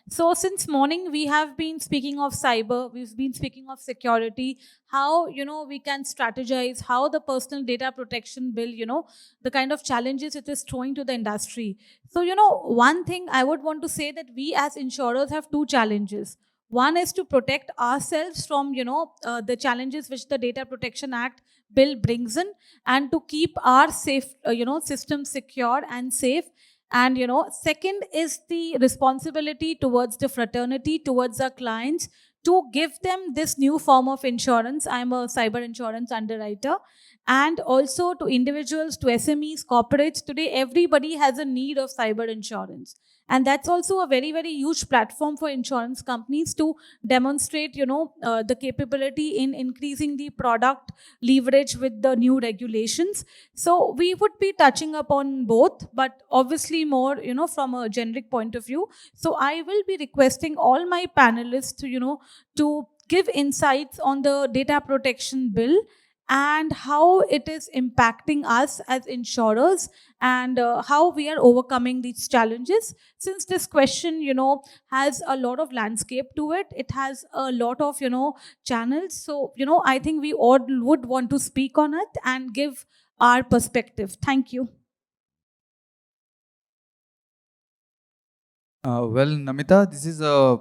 So since morning, we have been speaking of cyber, we've been speaking of security, how, we can strategize, how the personal data protection bill, the kind of challenges it is throwing to the industry. So, one thing I would want to say that we as insurers have two challenges. One is to protect ourselves from, the challenges which the Data Protection Act bill brings in, and to keep our safe, system secure and safe. And second is the responsibility towards the fraternity, towards our clients, to give them this new form of insurance. I'm a cyber insurance underwriter. And also to individuals, to SMEs, corporates, today everybody has a need of cyber insurance. And that's also a very, very huge platform for insurance companies to demonstrate, the capability in increasing the product leverage with the new regulations. So we would be touching upon both, but obviously more, from a generic point of view. So I will be requesting all my panelists to, to give insights on the data protection bill and how it is impacting us as insurers, and how we are overcoming these challenges. Since this question, has a lot of landscape to it, it has a lot of, channels. So, I think we all would want to speak on it and give our perspective. Thank you. Well, Namita, this is a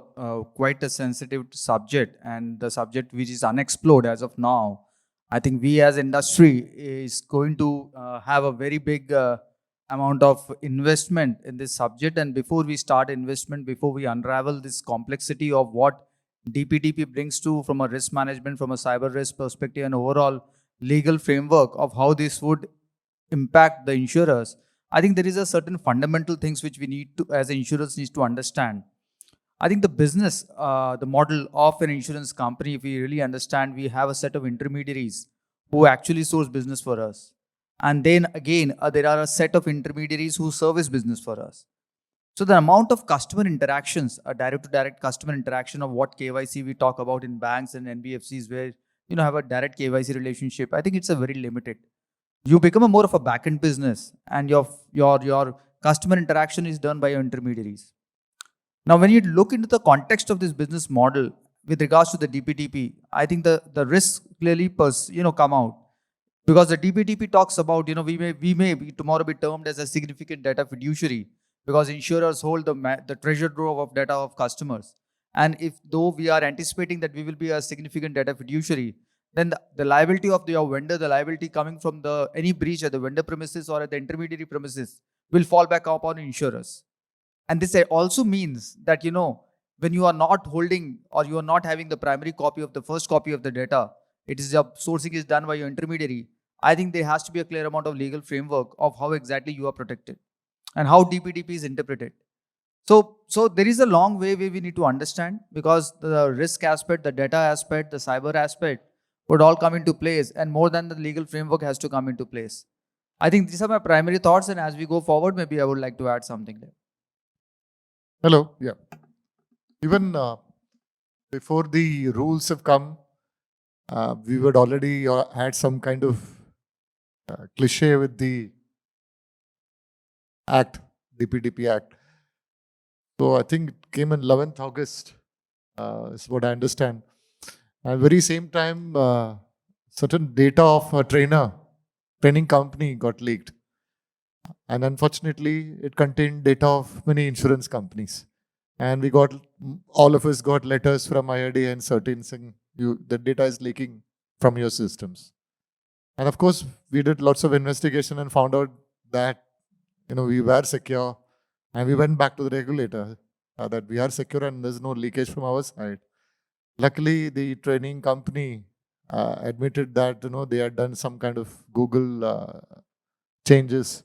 quite a sensitive subject, and the subject which is unexplored as of now. I think we as industry is going to have a very big amount of investment in this subject. And before we start investment, before we unravel this complexity of what DPDP brings to from a risk management, from a cyber risk perspective, and overall legal framework of how this would impact the insurers, I think there is a certain fundamental things which we need to, as insurers, needs to understand. I think the business, the model of an insurance company, if we really understand, we have a set of intermediaries who actually source business for us. And then again, there are a set of intermediaries who service business for us. So the amount of customer interactions, a direct to direct customer interaction of what KYC we talk about in banks and NBFCs where, have a direct KYC relationship, I think it's a very limited. You become a more of a back-end business, and your customer interaction is done by your intermediaries. Now, when you look into the context of this business model with regards to the DPDP, I think the risks clearly come out, because the DPDP talks about, we may be tomorrow be termed as a significant data fiduciary, because insurers hold the treasure trove of data of customers. And if though we are anticipating that we will be a significant data fiduciary, then the liability of your vendor, the liability coming from any breach at the vendor premises or at the intermediary premises, will fall back upon insurers. And this also means that, when you are not holding or you are not having the primary copy of the first copy of the data, it is sourcing is done by your intermediary. I think there has to be a clear amount of legal framework of how exactly you are protected and how DPDP is interpreted. So there is a long way we need to understand, because the risk aspect, the data aspect, the cyber aspect would all come into place, and more than the legal framework has to come into place. I think these are my primary thoughts, and as we go forward, maybe I would like to add something there. Hello, yeah. Even before the rules have come, we would already had some kind of cliche with the Act, DPDP Act. So I think it came in 11th August, is what I understand. At the very same time, certain data of a training company got leaked. And unfortunately, it contained data of many insurance companies. And all of us got letters from IRD and certain saying the data is leaking from your systems. And of course, we did lots of investigation and found out that, we were secure. And we went back to the regulator that we are secure and there's no leakage from our side. Luckily, the training company admitted that they had done some kind of Google changes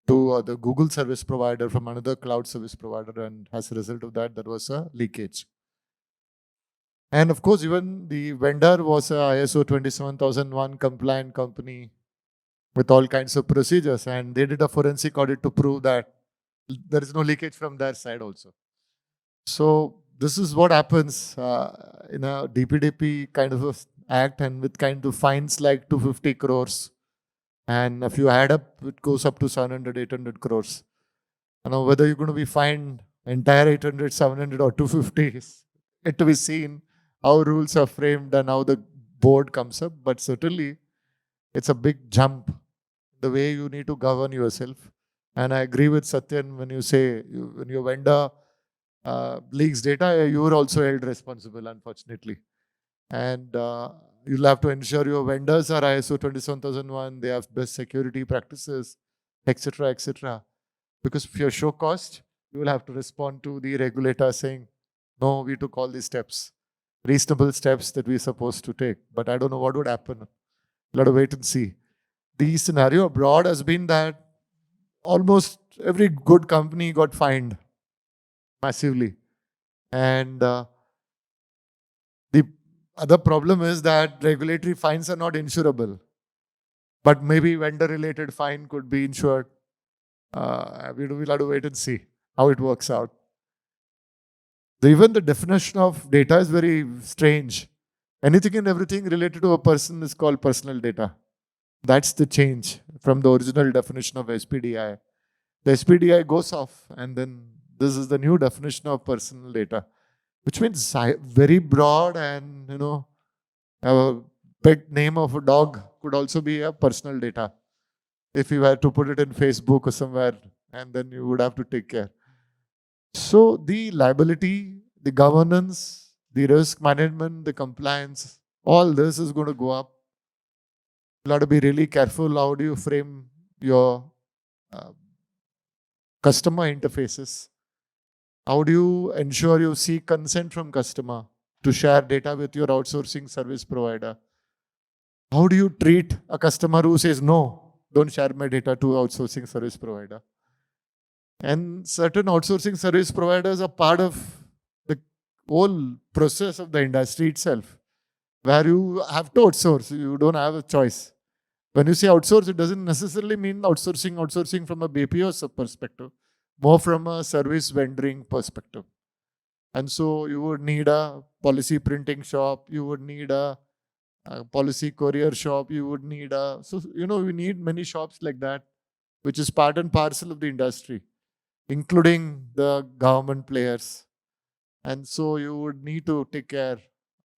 to the Google service provider from another cloud service provider, and as a result of that, there was a leakage. And of course, even the vendor was a ISO 27001 compliant company with all kinds of procedures, and they did a forensic audit to prove that there is no leakage from their side also. So this is what happens in a DPDP kind of act, and with kind of fines like 250 crores. And if you add up, it goes up to 700, 800 crores. Whether you're going to be fined, entire 800, 700 or 250 is yet to be seen how rules are framed and how the board comes up. But certainly, it's a big jump the way you need to govern yourself. And I agree with Satyan when you say when your vendor leaks data, you are also held responsible, unfortunately. And you'll have to ensure your vendors are ISO 27001, they have best security practices, etc., etc. Because if you show cost, you will have to respond to the regulator saying, no, we took all these steps, reasonable steps that we're supposed to take. But I don't know what would happen. Let us wait and see. The scenario abroad has been that almost every good company got fined massively. And the other problem is that regulatory fines are not insurable. But maybe vendor-related fine could be insured. We'll have to wait and see how it works out. Even the definition of data is very strange. Anything and everything related to a person is called personal data. That's the change from the original definition of SPDI. The SPDI goes off, and then this is the new definition of personal data, which means very broad, and a pet name of a dog could also be a personal data. If you were to put it in Facebook or somewhere, and then you would have to take care. So the liability, the governance, the risk management, the compliance, all this is going to go up. You have to be really careful. How do you frame your customer interfaces? How do you ensure you seek consent from customer to share data with your outsourcing service provider? How do you treat a customer who says, no, don't share my data to outsourcing service provider? And certain outsourcing service providers are part of the whole process of the industry itself, where you have to outsource. You don't have a choice. When you say outsource, it doesn't necessarily mean outsourcing from a BPO perspective, more from a service vending perspective. And so you would need a policy printing shop, you would need a policy courier shop, you would need we need many shops like that, which is part and parcel of the industry, including the government players. And so you would need to take care.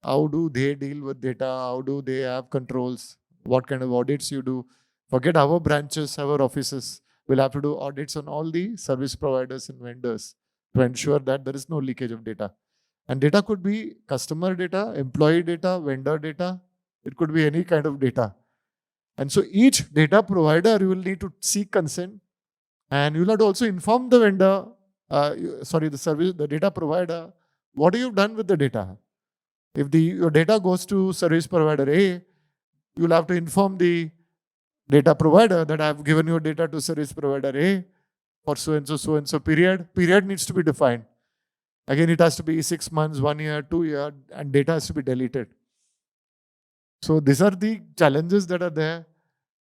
How do they deal with data? How do they have controls? What kind of audits you do? Forget our branches, our offices. We'll have to do audits on all the service providers and vendors to ensure that there is no leakage of data. And data could be customer data, employee data, vendor data. It could be any kind of data. And so each data provider, you will need to seek consent, and you'll have to also inform the vendor, the data provider, what have you done with the data? If your data goes to service provider A, you'll have to inform the data provider that I've given your data to service provider A for so-and-so period. Period needs to be defined. Again, it has to be 6 months, 1 year, 2 years, and data has to be deleted. So these are the challenges that are there.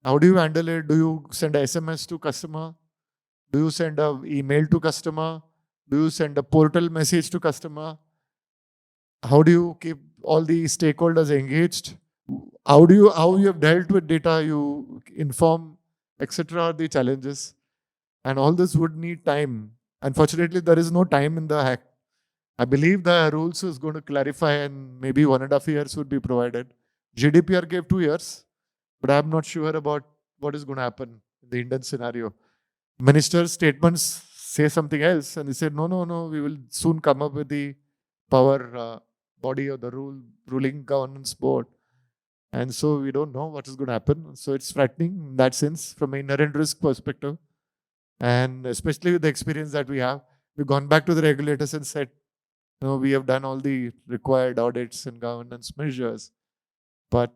How do you handle it? Do you send a SMS to customer? Do you send an email to customer? Do you send a portal message to customer? How do you keep all the stakeholders engaged? How you have dealt with data, you inform, etc. are the challenges. And all this would need time. Unfortunately, there is no time in the hack. I believe the rules is going to clarify, and maybe 1.5 years would be provided. GDPR gave 2 years, but I'm not sure about what is going to happen in the Indian scenario. Minister's statements say something else, and they said, no, we will soon come up with the power body of the ruling governance board. And so we don't know what is going to happen. So it's frightening in that sense from an inherent risk perspective. And especially with the experience that we have, we've gone back to the regulators and said, we have done all the required audits and governance measures. But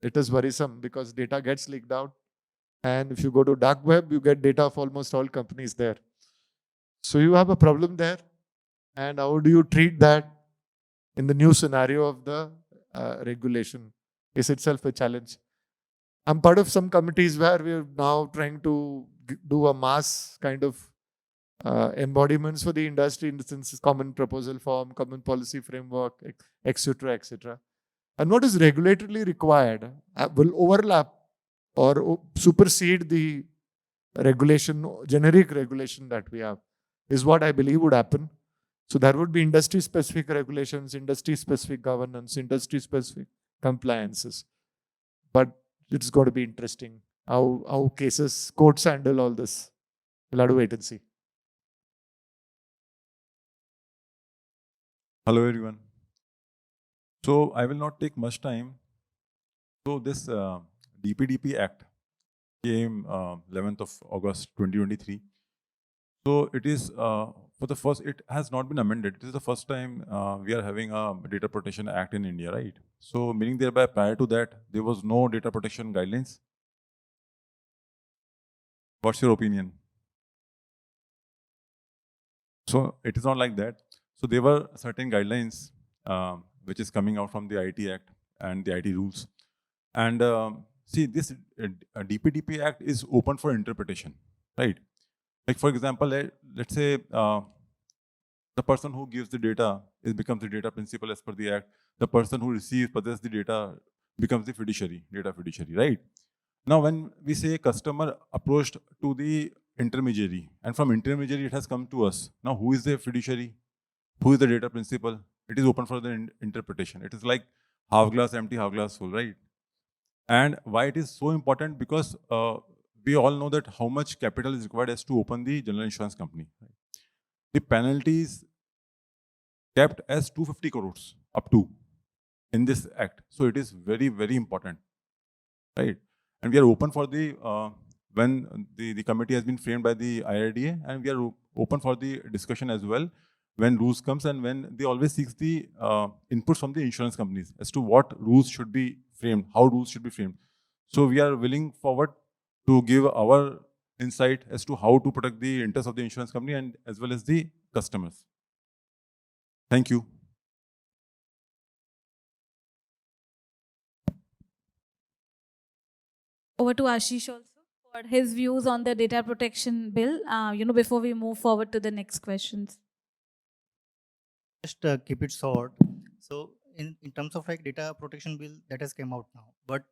it is worrisome because data gets leaked out. And if you go to dark web, you get data of almost all companies there. So you have a problem there. And how do you treat that in the new scenario of the regulation is itself a challenge. I'm part of some committees where we're now trying to do a mass kind of embodiments for the industry in the sense common proposal form, common policy framework, etc., etc. And what is regulatorily required will overlap or supersede the regulation, generic regulation that we have. is what I believe would happen. So there would be industry-specific regulations, industry-specific governance, industry-specific compliances. But it's got to be interesting how courts handle all this. We'll have to wait and see. Hello everyone. So I will not take much time. So this DPDP Act came 11th of August 2023. So it is for the first, it has not been amended. It is the first time we are having a Data Protection Act in India, right? So meaning thereby prior to that, there was no data protection guidelines. What's your opinion? So it is not like that. So there were certain guidelines which is coming out from the IT Act and the IT rules. And see, this DPDP Act is open for interpretation, right? Like for example, let's say the person who gives the data becomes the data principal as per the Act. The person who possesses the data becomes the data fiduciary, right? Now, when we say customer approached to the intermediary, and from intermediary it has come to us. Now, who is the fiduciary? Who is the data principal? It is open for the interpretation. It is like half glass empty, half glass full, right? And why it is so important? Because we all know that how much capital is required as to open the general insurance company. Right? The penalties kept as 250 crores up to in this act. So it is very, very important, right? And we are open for the, when the committee has been framed by the IRDA, and we are open for the discussion as well when rules comes, and when they always seeks the inputs from the insurance companies as to what rules should be framed, how rules should be framed. So we are willing forward to give our insight as to how to protect the interests of the insurance company and as well as the customers. Thank you. Over to Ashish also for his views on the data protection bill, before we move forward to the next questions. Just keep it short. So in terms of like data protection bill that has come out now, but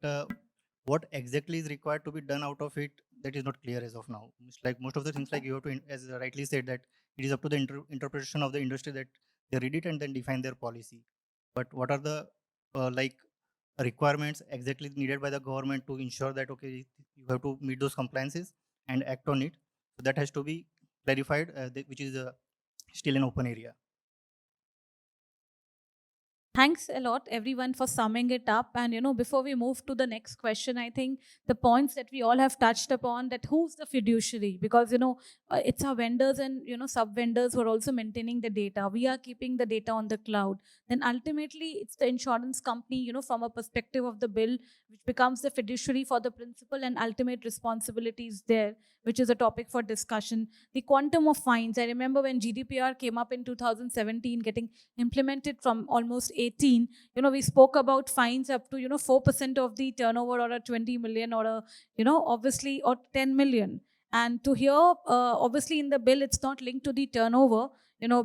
what exactly is required to be done out of it, that is not clear as of now. It's like most of the things, like you have to, as rightly said, that it is up to the interpretation of the industry that they read it and then define their policy. But what are the like requirements exactly needed by the government to ensure that okay, you have to meet those compliances and act on it? So that has to be clarified, which is still an open area. Thanks a lot, everyone, for summing it up. And before we move to the next question, I think the points that we all have touched upon, that who's the fiduciary, because it's our vendors and sub vendors who are also maintaining the data. We are keeping the data on the cloud. Then ultimately, it's the insurance company, from a perspective of the bill, which becomes the fiduciary for the principal and ultimate responsibilities there, which is a topic for discussion. The quantum of fines. I remember when GDPR came up in 2017, getting implemented from almost 18, we spoke about fines up to 4% of the turnover, or a 20 million, or a obviously, or 10 million. And to hear, obviously in the bill it's not linked to the turnover,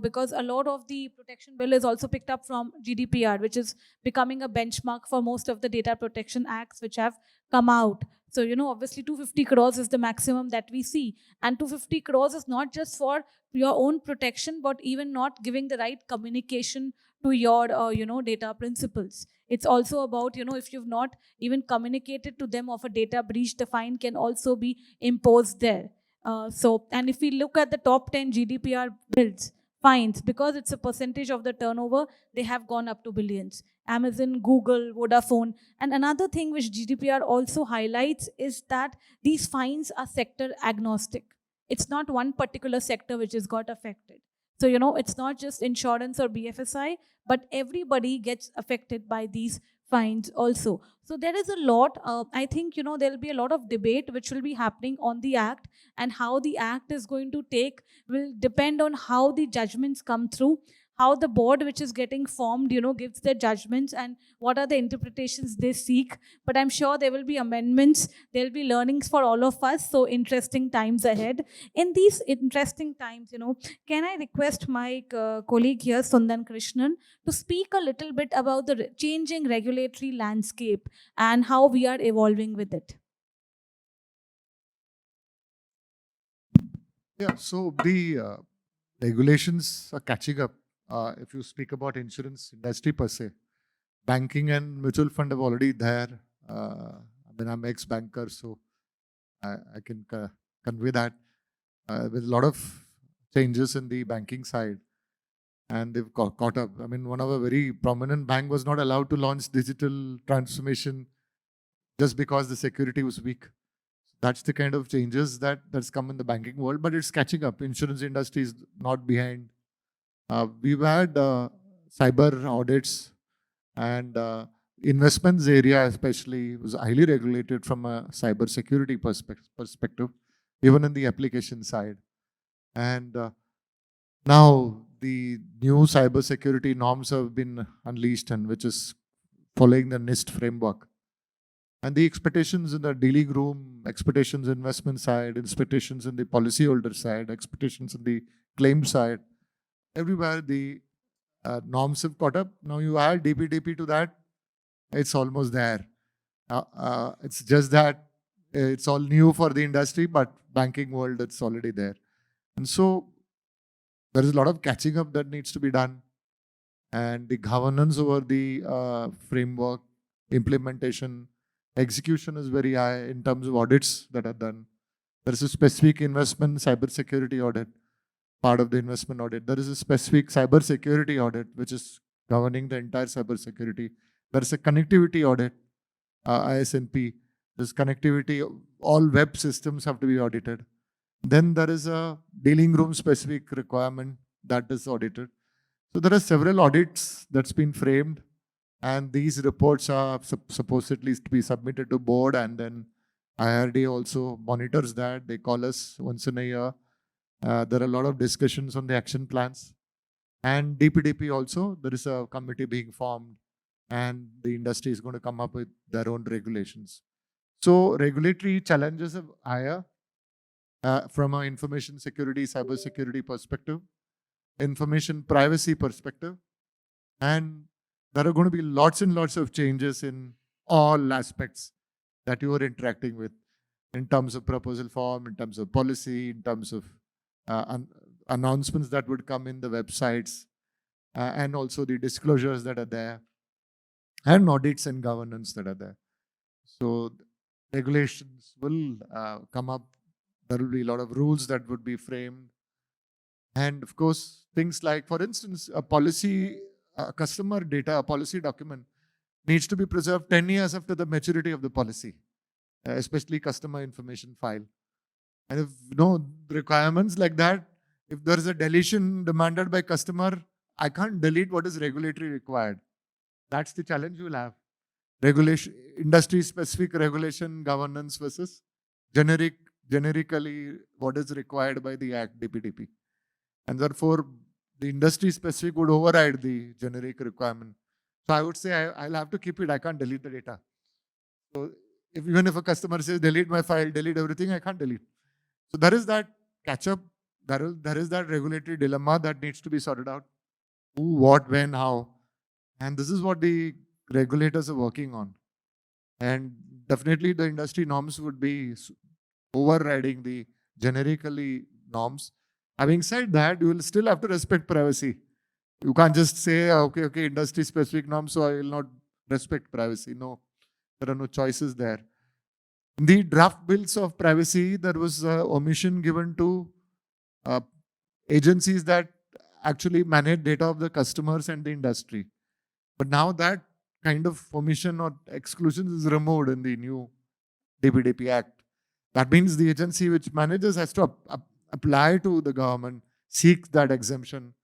because a lot of the protection bill is also picked up from GDPR, which is becoming a benchmark for most of the data protection acts which have come out. So obviously 250 crores is the maximum that we see, and 250 crores is not just for your own protection, but even not giving the right communication to your data principals. It's also about if you've not even communicated to them of a data breach, the fine can also be imposed there. And if we look at the top 10 GDPR bills, fines, because it's a percentage of the turnover, they have gone up to billions. Amazon, Google, Vodafone. And another thing which GDPR also highlights is that these fines are sector agnostic. It's not one particular sector which has got affected. So, it's not just insurance or BFSI, but everybody gets affected by these fines also. So there is a lot, I think, there'll be a lot of debate which will be happening on the act, and how the act is going to take will depend on how the judgments come through, how the board which is getting formed, gives their judgments, and what are the interpretations they seek. But I'm sure there will be amendments, there'll be learnings for all of us. So interesting times ahead. In these interesting times, can I request my colleague here, Sunder Krishnan, to speak a little bit about the changing regulatory landscape and how we are evolving with it? Yeah, so the regulations are catching up. If you speak about insurance industry per se, banking and mutual fund are already there. I mean, I'm ex-banker, so I can convey that with a lot of changes in the banking side, and they've caught up. I mean, one of a very prominent bank was not allowed to launch digital transformation just because the security was weak. That's the kind of changes that's come in the banking world, but it's catching up. Insurance industry is not behind. We've had cyber audits, and investments area especially was highly regulated from a cyber security perspective, even in the application side. And now the new cyber security norms have been unleashed, and which is following the NIST framework. And the expectations in the dealing room, expectations investment side, expectations in the policyholder side, expectations in the claim side, everywhere the norms have caught up. Now you add DPDP to that, it's almost there. It's just that it's all new for the industry, but banking world, it's already there. And so there is a lot of catching up that needs to be done. And the governance over the framework, implementation, execution is very high in terms of audits that are done. There is a specific investment cybersecurity audit, part of the investment audit. There is a specific cybersecurity audit, which is governing the entire cybersecurity. There is a connectivity audit, ISNP. There's connectivity, all web systems have to be audited. Then there is a dealing room specific requirement that is audited. So there are several audits that's been framed, and these reports are supposedly to be submitted to board, and then IRD also monitors that. They call us once in a year. There are a lot of discussions on the action plans. And DPDP also, there is a committee being formed, and the industry is going to come up with their own regulations. So regulatory challenges are higher from an information security, cyber security perspective, information privacy perspective, and there are going to be lots and lots of changes in all aspects that you are interacting with, in terms of proposal form, in terms of policy, in terms of announcements that would come in the websites, and also the disclosures that are there, and audits and governance that are there. So regulations will come up. There will be a lot of rules that would be framed. And of course, things like, for instance, a policy, customer data, a policy document needs to be preserved 10 years after the maturity of the policy, especially customer information file. And if no requirements like that, if there is a deletion demanded by customer, I can't delete what is regulatory required. That's the challenge you will have. Regulation, industry-specific regulation governance versus generically what is required by the Act DPDP. And therefore, the industry-specific would override the generic requirement. So I would say I'll have to keep it. I can't delete the data. So even if a customer says, delete my file, delete everything, I can't delete. So there is that catch-up. There is that regulatory dilemma that needs to be sorted out. Who, what, when, how. And this is what the regulators are working on. And definitely the industry norms would be overriding the generically norms. Having said that, you will still have to respect privacy. You can't just say, okay, industry specific norms, so I will not respect privacy. No, there are no choices there. In the draft bills of privacy, there was omission given to agencies that actually manage data of the customers and the industry. But now that kind of omission or exclusion is removed in the new DPDP Act. That means the agency which manages has to apply to the government, seek that exemption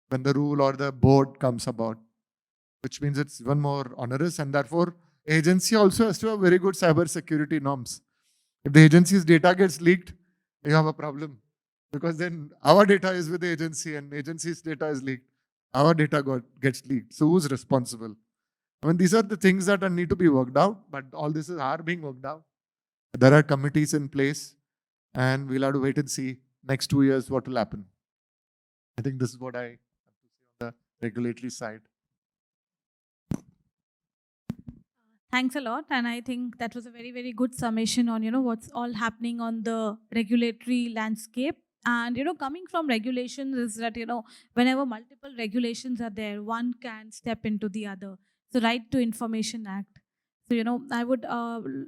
when the rule or the board comes about, which means it's even more onerous, and therefore agency also has to have very good cyber security norms. If the agency's data gets leaked, you have a problem, because then our data is with the agency and agency's data is leaked. Our data gets leaked. So who's responsible? I mean, these are the things that need to be worked out, but all this are being worked out. There are committees in place, and we'll have to wait and see next 2 years what will happen. I think this is what I have to say on the regulatory side. Thanks a lot. And I think that was a very, very good summation on, what's all happening on the regulatory landscape. And coming from regulations is that whenever multiple regulations are there, one can step into the other. So Right to Information Act. So I would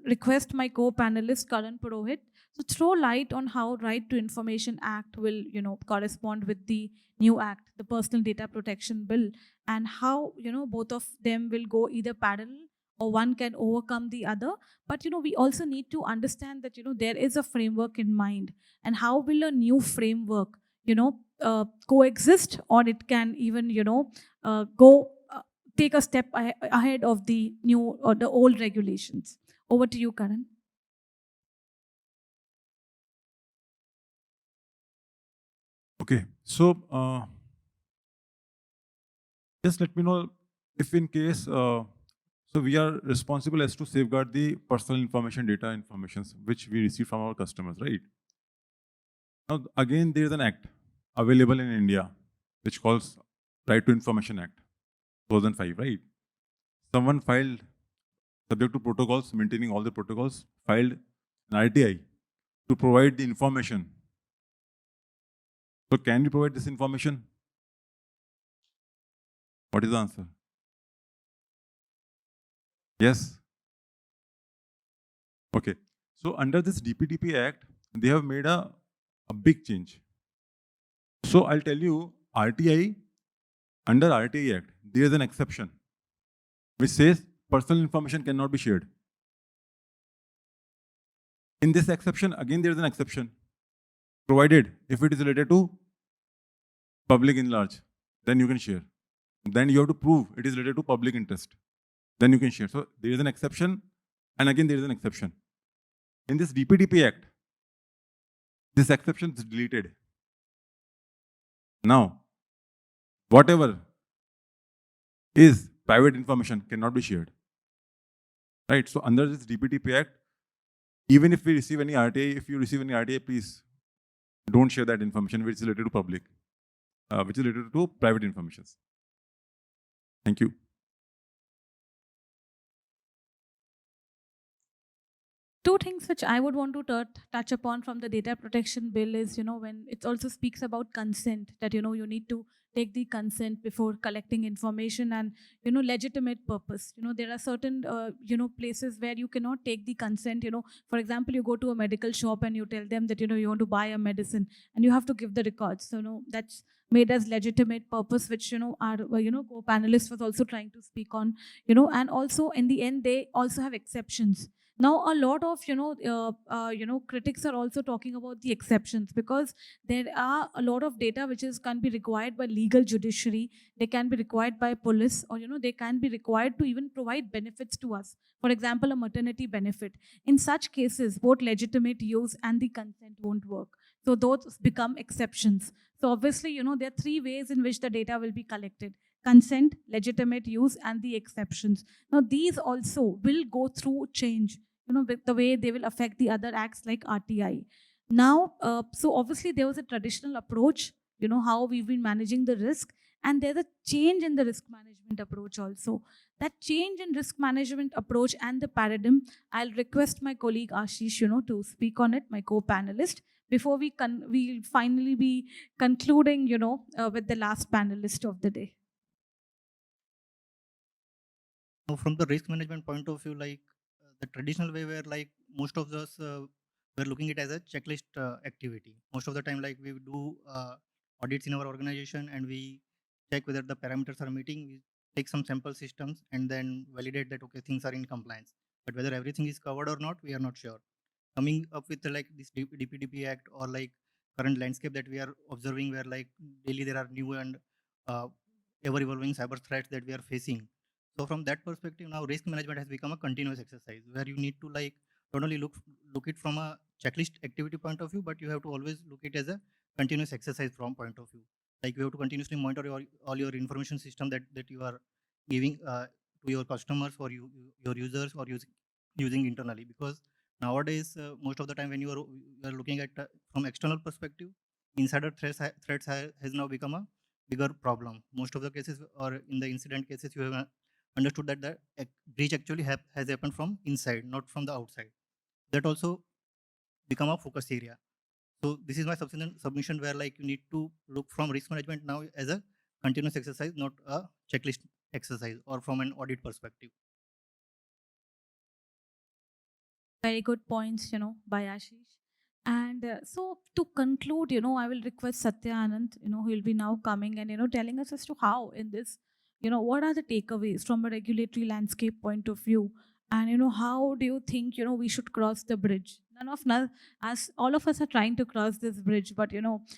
request my co-panelist Karan Purohit to throw light on how Right to Information Act will correspond with the new act, the Personal Data Protection Bill, and how both of them will go either parallel or one can overcome the other. But we also need to understand that there is a framework in mind, and how will a new framework coexist, or it can even go take a step ahead of the new or the old regulations. Over to you, Karan. Okay, so just let me know if in case, so we are responsible as to safeguard the personal information, data informations which we receive from our customers, right? Now, again, there is an act available in India which calls Right to Information Act, 2005, right? Someone filed, subject to protocols, maintaining all the protocols, filed an RTI to provide the information. So can we provide this information? What is the answer? Yes? Okay. So under this DPDP Act, they have made a big change. So I'll tell you, RTI, under RTI Act, there is an exception which says personal information cannot be shared. In this exception, again there is an exception, provided if it is related to public in large, then you can share. Then you have to prove it is related to public interest. Then you can share. So there is an exception, and again there is an exception. In this DPDP Act, this exception is deleted. Now, whatever is private information cannot be shared. Right? So under this DPDP Act, even if we receive any RTA, if you receive any RTA, please don't share that information which is related to public, which is related to private informations. Thank you. Two things which I would want to touch upon from the data protection bill is, when it also speaks about consent, that, you need to take the consent before collecting information, and, legitimate purpose. There are certain, places where you cannot take the consent. For example, you go to a medical shop and you tell them that, you want to buy a medicine, and you have to give the records. So, that's made as legitimate purpose, which, our, co-panelist was also trying to speak on, and also in the end, they also have exceptions. Now a lot of critics are also talking about the exceptions, because there are a lot of data which can be required by legal judiciary, they can be required by police, or they can be required to even provide benefits to us, for example a maternity benefit. In such cases, both legitimate use and the consent won't work, so those become exceptions. So obviously, there are three ways in which the data will be collected: consent, legitimate use, and the exceptions. Now, these also will go through change, with the way they will affect the other acts like RTI. Now, so obviously there was a traditional approach, how we've been managing the risk, and there's a change in the risk management approach also. That change in risk management approach and the paradigm, I'll request my colleague Ashish, to speak on it, my co-panelist, before we'll finally be concluding, with the last panelist of the day. Now, from the risk management point of view, like the traditional way where like most of us we're looking it as a checklist activity. Most of the time, like we do audits in our organization and we check whether the parameters are meeting. We take some sample systems and then validate that okay, things are in compliance. But whether everything is covered or not, we are not sure. Coming up with like this DPDP Act or like current landscape that we are observing, where like daily there are new and ever evolving cyber threats that we are facing. So from that perspective, now risk management has become a continuous exercise where you need to like not only look it from a checklist activity point of view, but you have to always look it as a continuous exercise from point of view. Like you have to continuously monitor all your information system that you are giving to your customers or your users or using internally, because nowadays most of the time when you are looking at from external perspective, insider threats has now become a bigger problem. Most of the cases or in the incident cases, you have understood that the breach actually has happened from inside, not from the outside. That also become a focus area. So this is my submission where like you need to look from risk management now as a continuous exercise, not a checklist exercise or from an audit perspective. Very good points, by Ashish. And so to conclude, I will request Satyanand, who will be now coming and, telling us as to how in this, what are the takeaways from a regulatory landscape point of view? And, how do you think, we should cross the bridge? As all of us are trying to cross this bridge, but,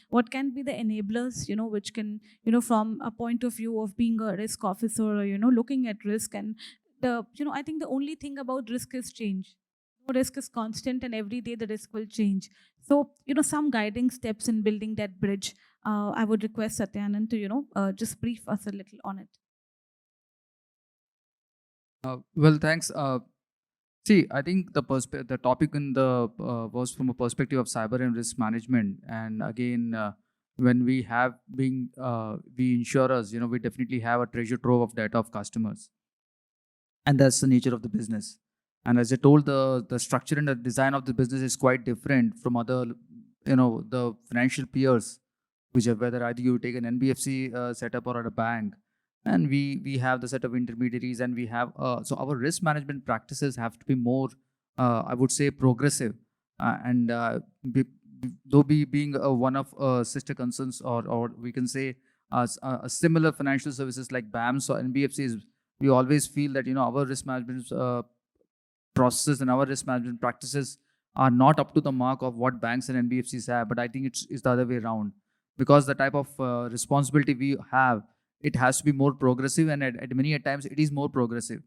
what can be the enablers, which can, from a point of view of being a risk officer or, looking at risk and I think the only thing about risk is change. No, risk is constant and every day the risk will change. So, some guiding steps in building that bridge. I would request Satyanand to, just brief us a little on it. Well, thanks. See, I think the topic in the was from a perspective of cyber and risk management. And again, when we have being we insurers, we definitely have a treasure trove of data of customers, and that's the nature of the business. And as I told, the structure and the design of the business is quite different from other, the financial peers, which are whether either you take an NBFC setup or at a bank, and we have the set of intermediaries, and we have so our risk management practices have to be more, I would say, progressive, and though being one of sister concerns, or we can say a similar financial services like BAMS or NBFCs, we always feel that our risk management processes and our risk management practices are not up to the mark of what banks and NBFCs have. But I think it's the other way around, because the type of responsibility we have, it has to be more progressive, and at many a times it is more progressive,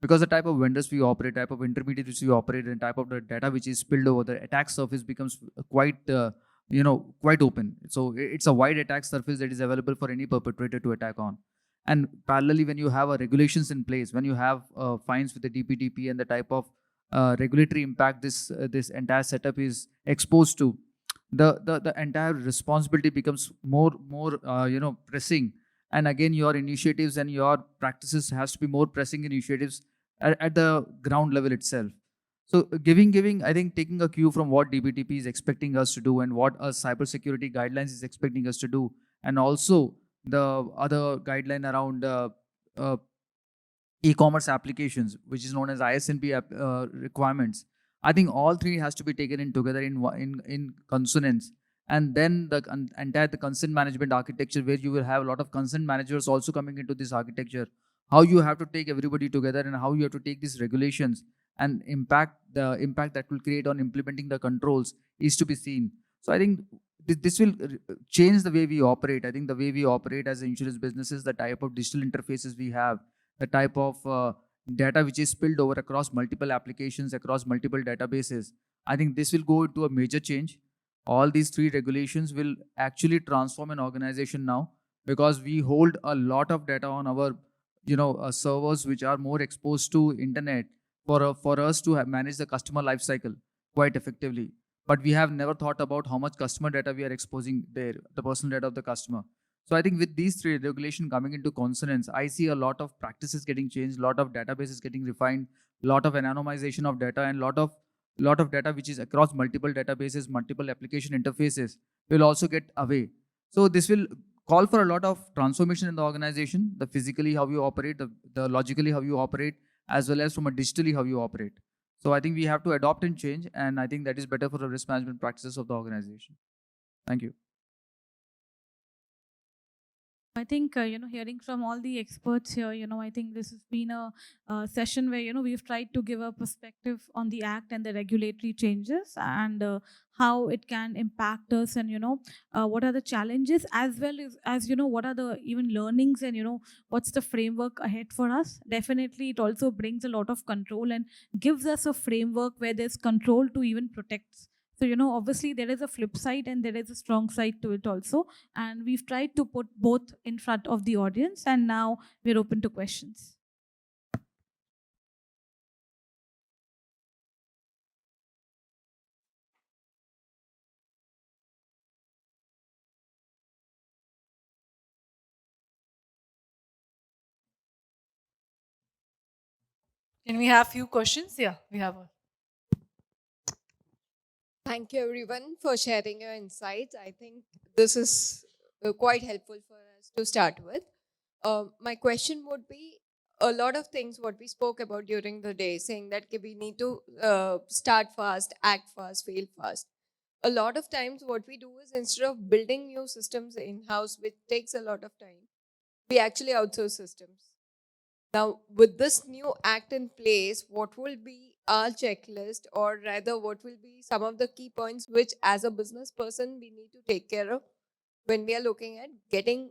because the type of vendors we operate, type of intermediaries we operate, and type of the data which is spilled over the attack surface becomes quite open. So it's a wide attack surface that is available for any perpetrator to attack on. And parallelly, when you have regulations in place, when you have fines with the DPDP and the type of regulatory impact this entire setup is exposed to, the entire responsibility becomes more pressing. And again, your initiatives and your practices has to be more pressing initiatives at the ground level itself. So giving I think taking a cue from what DPDP is expecting us to do and what a cybersecurity guidelines is expecting us to do, and also the other guideline around uh, e-commerce applications, which is known as ISNP requirements. I think all three has to be taken in together in consonance, and then entire the consent management architecture, where you will have a lot of consent managers also coming into this architecture. How you have to take everybody together, and how you have to take these regulations and the impact that will create on implementing the controls is to be seen. So I think this will change the way we operate. I think the way we operate as insurance businesses, the type of digital interfaces we have, the type of data which is spilled over across multiple applications, across multiple databases. I think this will go into a major change. All these three regulations will actually transform an organization now, because we hold a lot of data on our servers which are more exposed to internet for us to manage the customer life cycle quite effectively. But we have never thought about how much customer data we are exposing there, the personal data of the customer. So I think with these three regulation coming into consonance, I see a lot of practices getting changed, lot of databases getting refined, lot of anonymization of data, and lot of data which is across multiple databases, multiple application interfaces will also get away. So this will call for a lot of transformation in the organization, the physically how you operate, the logically how you operate, as well as from a digitally how you operate. So I think we have to adopt and change, and I think that is better for the risk management practices of the organization. Thank you. I think, hearing from all the experts here, I think this has been a session where, we've tried to give a perspective on the act and the regulatory changes, and how it can impact us, and, what are the challenges, as well as, what are the even learnings, and, what's the framework ahead for us. Definitely, it also brings a lot of control and gives us a framework where there's control to even protect. So, obviously there is a flip side and there is a strong side to it also. And we've tried to put both in front of the audience, and now we're open to questions. Can we have few questions? Yeah, we have one. Thank you everyone for sharing your insights. I think this is quite helpful for us to start with. My question would be a lot of things what we spoke about during the day, saying that we need to start fast, act fast, fail fast. A lot of times what we do is instead of building new systems in-house, which takes a lot of time, we actually outsource systems. Now, with this new act in place, what will be our checklist, or rather, what will be some of the key points which, as a business person, we need to take care of when we are looking at getting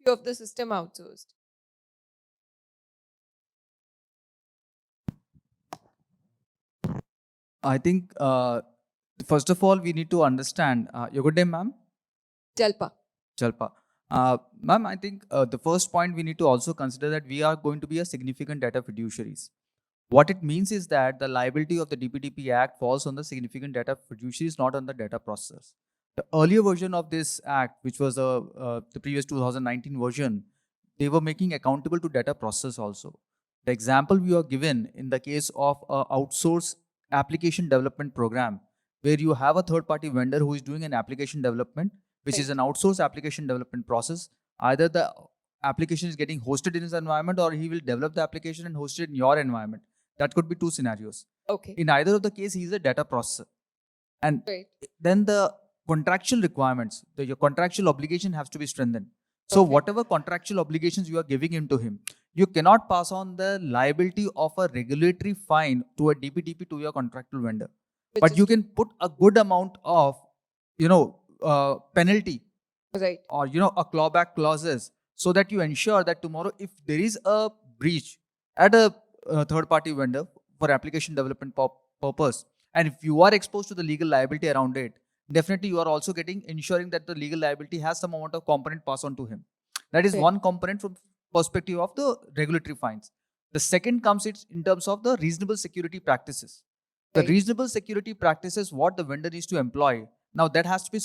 few of the system outsourced? I think, first of all, we need to understand, your good name, ma'am? Jalpa. Jalpa. Ma'am, I think the first point we need to also consider that we are going to be a significant data fiduciaries. What it means is that the liability of the DPDP Act falls on the significant data fiduciaries, not on the data processors. The earlier version of this act, which was the previous 2019 version, they were making accountable to data processors also. The example we are given in the case of a outsource application development program, where you have a third-party vendor who is doing an application development, which is an outsourced application development process. Either the application is getting hosted in his environment, or he will develop the application and host it in your environment. That could be two scenarios. Okay. In either of the case, he is a data processor. And Right. then the contractual requirements, your contractual obligation has to be strengthened. So Okay. whatever contractual obligations you are giving into him, you cannot pass on the liability of a regulatory fine to a DPDP to your contractual vendor. Which But is you can put a good amount of, penalty right. or, a clawback clauses, so that you ensure that tomorrow if there is a breach at a third party vendor for application development purpose, and if you are exposed to the legal liability around it, definitely you are also ensuring that the legal liability has some amount of component passed on to him. That is Right. one component from perspective of the regulatory fines. The second comes in terms of the reasonable security practices. The Right. reasonable security practices what the vendor needs to employ. Now that has to be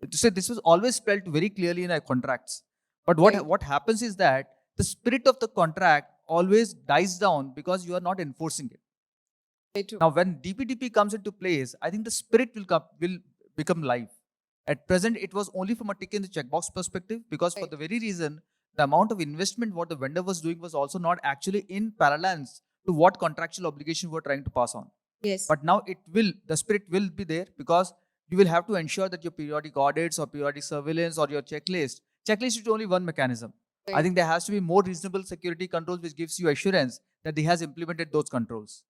this was always spelled very clearly in our contracts. But Right. what happens is that the spirit of the contract always dies down because you are not enforcing it. Very true. Now, when DPDP comes into place, I think the spirit will become live. At present, it was only from a tick in the checkbox perspective, because for Right. the very reason, the amount of investment what the vendor was doing was also not actually in parallels to what contractual obligation we were trying to pass on. Yes. But now the spirit will be there, because you will have to ensure that your periodic audits or periodic surveillance or your checklist is only one mechanism. I Right. think there has to be more reasonable security controls which gives you assurance that he has implemented those controls.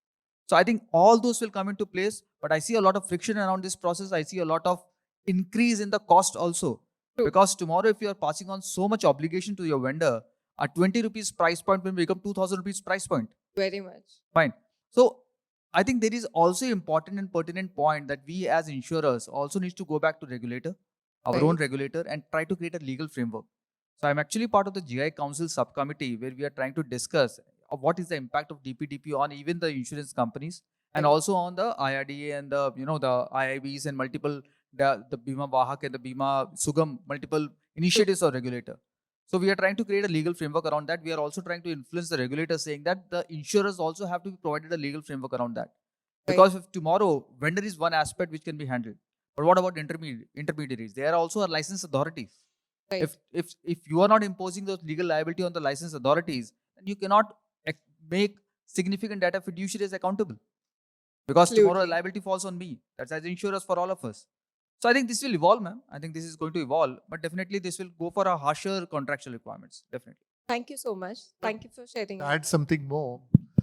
So I think all those will come into place, but I see a lot of friction around this process. I see a lot of increase in the cost also. True. Because tomorrow if you are passing on so much obligation to your vendor, a 20 rupees price point will become 2000 rupees price point. Very much. Fine. So I think there is also important and pertinent point that we as insurers also need to go back to regulator, our own Right. regulator, and try to create a legal framework. So I'm actually part of the GI Council subcommittee where we are trying to discuss what is the impact of DPDP on even the insurance companies, and Right. also on the IRDA and the IIBs and multiple the Bima Vahak and the Bima Sugam multiple initiatives of regulator. So we are trying to create a legal framework around that. We are also trying to influence the regulator, saying that the insurers also have to be provided a legal framework around that. Because if tomorrow vendor is one aspect which can be handled, but what about intermediaries? They are also licensed authorities. Right. If you are not imposing those legal liability on the licensed authorities, then you cannot make significant data fiduciaries accountable. Because tomorrow Absolutely. liability falls on me. That's as insurers for all of us. So I think this will evolve, ma'am. I think this is going to evolve, but definitely this will go for a harsher contractual requirements. Definitely. Thank you so much. Thank you for sharing. To add something more,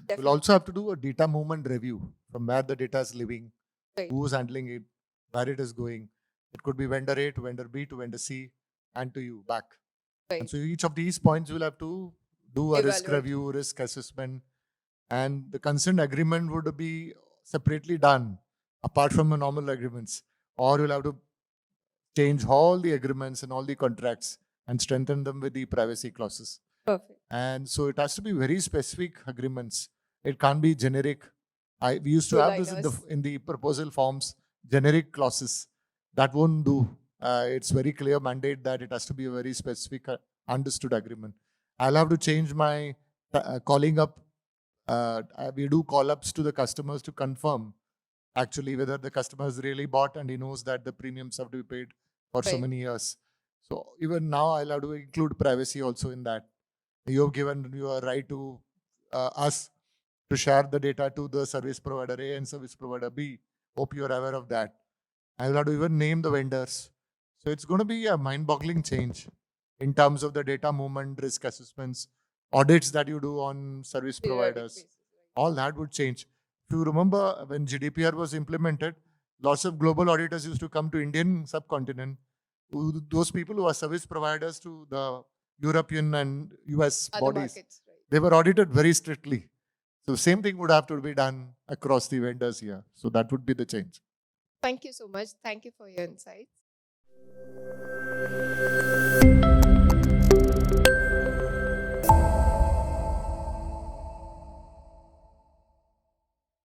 Definitely. we'll also have to do a data movement review from where the data is living, Right. who's handling it, where it is going. It could be vendor A to vendor B to vendor C and to you back. Right. And so each of these points will have to do a risk Evaluate. review, risk assessment, and the consent agreement would be separately done apart from the normal agreements. Or you'll have to change all the agreements and all the contracts and strengthen them with the privacy clauses. Perfect. And so it has to be very specific agreements. It can't be generic. We used to have this in the proposal forms, generic clauses. That won't do. It's very clear mandate that it has to be a very specific, understood agreement. I'll have to change my calling up. We do call ups to the customers to confirm actually whether the customer has really bought and he knows that the premiums have to be paid for so Right. many years. So even now I'll have to include privacy also in that. You have given your right to us to share the data to the service provider A and service provider B. Hope you're aware of that. I'll have to even name the vendors. So it's going to be a mind-boggling change in terms of the data movement, risk assessments, audits that you do on service Periodic providers. basis, right. All that would change. If you remember when GDPR was implemented, lots of global auditors used to come to Indian subcontinent. Those people who are service providers to the European and US Other bodies, markets, right. they were audited very strictly. So same thing would have to be done across the vendors here. So that would be the change. Thank you so much. Thank you for your insights.